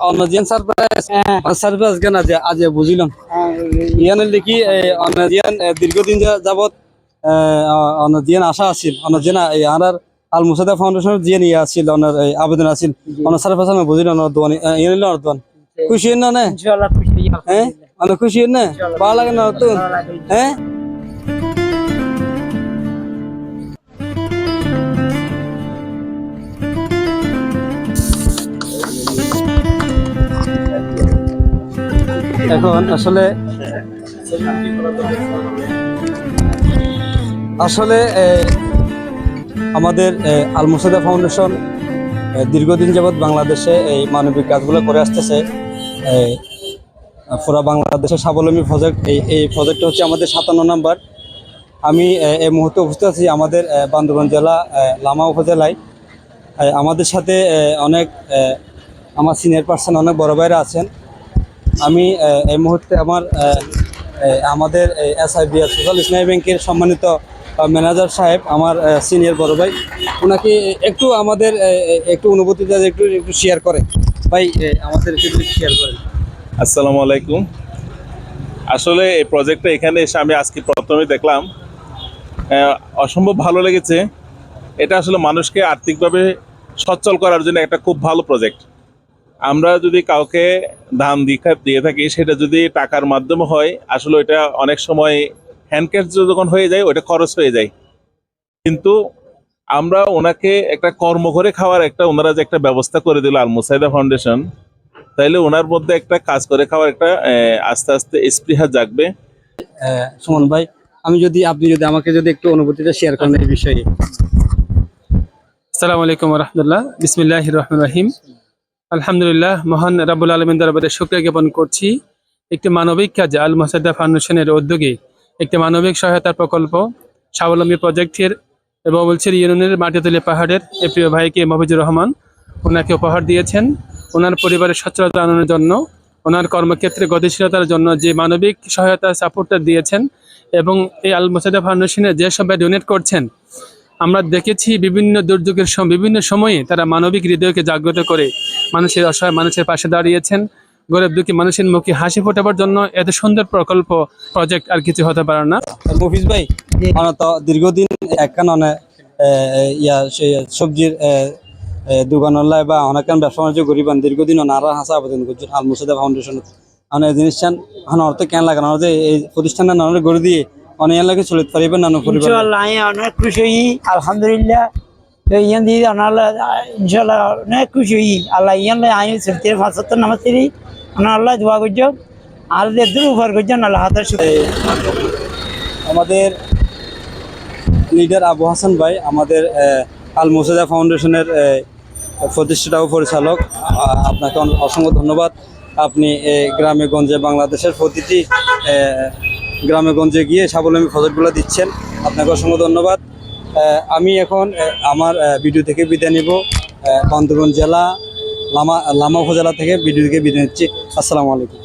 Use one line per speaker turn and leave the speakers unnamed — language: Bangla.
অনজিয়ান সারপ্রাইজ কেন আজ বুঝিলাম ইয়ান দেখি অনজিয়ান দীর্ঘদিন যাবত অনজিয়ান আশা আছিল অনজিয়ান আর আল মুসাদা ফাউন্ডেশন জিয়ান ইয়া আছিল অনার আবেদন আছিল অনার সারপ্রাইজ আমি বুঝিলাম অনার দোয়ান ইয়ান অনার দোয়ান খুশি না না
ইনশাআল্লাহ খুশি
হ্যাঁ অনেক খুশি না ভালো লাগে না তো হ্যাঁ এখন আসলে আমাদের আল মুসাদা ফাউন্ডেশন দীর্ঘদিন যাবৎ বাংলাদেশে এই মানবিক কাজগুলো করে আসতেছে। পুরা বাংলাদেশে স্বাবলম্বী প্রজেক্ট এই প্রজেক্টটা হচ্ছে আমাদের 57 নম্বর। আমি এই মুহূর্তে উপস্থিত আছি আমাদের বান্দরবান জেলা লামা উপজেলায়। আমাদের সাথে অনেক আমার সিনিয়র পার্সন অনেক বড় ভাইরা আছেন। আমি এই মুহূর্তে আমাদের SIBR সোশ্যাল ইসলামী ব্যাংকের সম্মানিত ম্যানেজার সাহেব আমার সিনিয়র বড় ভাই, ওনাকে একটু আমাদের একটু অনুভূতিটা একটু শেয়ার করে ভাই, আমাদের একটু শেয়ার করেন।
আসসালামু আলাইকুম। আসলে এই প্রজেক্টটা এখানে এসে আমি আজকে প্রথমে দেখলাম, অসম্ভব ভালো লেগেছে। এটা আসলে মানুষকে আর্থিকভাবে সচ্ছল করার জন্য একটা খুব ভালো প্রজেক্ট। আমরা যদি কাউকে দান দিয়ে থাকি, সেটা যদি টাকার মাধ্যমে হয়, আসলে ওইটা অনেক সময় হ্যান্ড ক্যাশ যখন হয়ে যায় ওইটা খরচ হয়ে যায়। কিন্তু আমরা ওনাকে একটা কর্ম করে খাওয়ার ওনারা যে একটা ব্যবস্থা করে দিল আল মুসাইদা ফাউন্ডেশন, তাইলে ওনার মধ্যে একটা কাজ করে খাওয়ার একটা আস্তে আস্তে স্পৃহা জাগবে।
সুমন ভাই, আপনি যদি আমাকে একটু অনুভূতিটা শেয়ার করেন এই বিষয়ে।
আসসালামু আলাইকুম ওয়া রাহমাতুল্লাহ। বিসমিল্লাহির রহমানির রহিম। আলহামদুলিল্লাহ, মহান রাব্বুল আলামিন দরবারে শুকরিয়া জ্ঞাপন করছি। একটি মানবিক কাজ আল মুসাদা ফাউন্ডেশনের উদ্যোগে একটি মানবিক সহায়তার প্রকল্প স্বাবলম্বী প্রজেক্টের এবং বলছিল ইউনিয়নের মাটিতলী পাহাড়ের এই প্রিয় ভাইকে মফিজুর রহমান ওনাকে উপহার দিয়েছেন। ওনার পরিবারের সচ্ছলতা আনয়নের জন্য, ওনার কর্মক্ষেত্রে গতিশীলতার জন্য যে মানবিক সহায়তা সাপোর্টটা দিয়েছেন এবং এই আল মুসাদা ফাউন্ডেশনে যে সবাই ডোনেট করছেন, আমরা দেখেছি বিভিন্ন দুর্যোগের বিভিন্ন সময়ে তারা মানবিক হৃদয়কে জাগ্রত করে মানুষের অসহায় মানুষের পাশে দাঁড়িয়েছেন। গরিব দুঃখী মানুষের মুখে হাসি ফোটাবার জন্য এত সুন্দর প্রজেক্ট আর কিছু হতে পারে না।
মফিজ ভাই, তো দীর্ঘদিন একখানে সবজির দোকান বা অনেক ব্যবসা বাণিজ্য করিবান দীর্ঘদিন নারা হাসা আবেদন করছেন আল মুসাদা ফাউন্ডেশন জিনিস চান অর্থ কেন লাগে না যে এই প্রতিষ্ঠানটা নানা গড়ে দিয়ে অনেক এলাকায় চলতে পারিবেন নানা পরিবার।
ইনশাআল্লাহ অনেক খুশি হই, আলহামদুলিল্লাহ। ইয়ান দিয়ে ইনশাআল্লাহ অনেক খুশি হই। আল্লাহ ইয়ান আইন চলতে 75 নামাজ পড়ি, আল্লাহ দোয়া করছো আর দূর উপহার করছেন আল্লাহ হাতের শুকরিয়া।
আমাদের লিডার আবু হাসান ভাই আমাদের আল মুসাদা ফাউন্ডেশনের প্রতিষ্ঠাতা ও পরিচালক, আপনাকে অসংখ্য ধন্যবাদ। আপনি গ্রামে গঞ্জে বাংলাদেশের প্রতিটি গ্রামে গঞ্জে গিয়ে স্বাবলম্বী প্রজেক্টগুলো দিচ্ছেন, আপনাকে অসংখ্য ধন্যবাদ। আমি এখন আমার ভিডিও থেকে বিদায় নিব। বান্দরবান জেলা লামা উপজেলা থেকে ভিডিও থেকে বিদায় নিচ্ছি। আসসালামু আলাইকুম।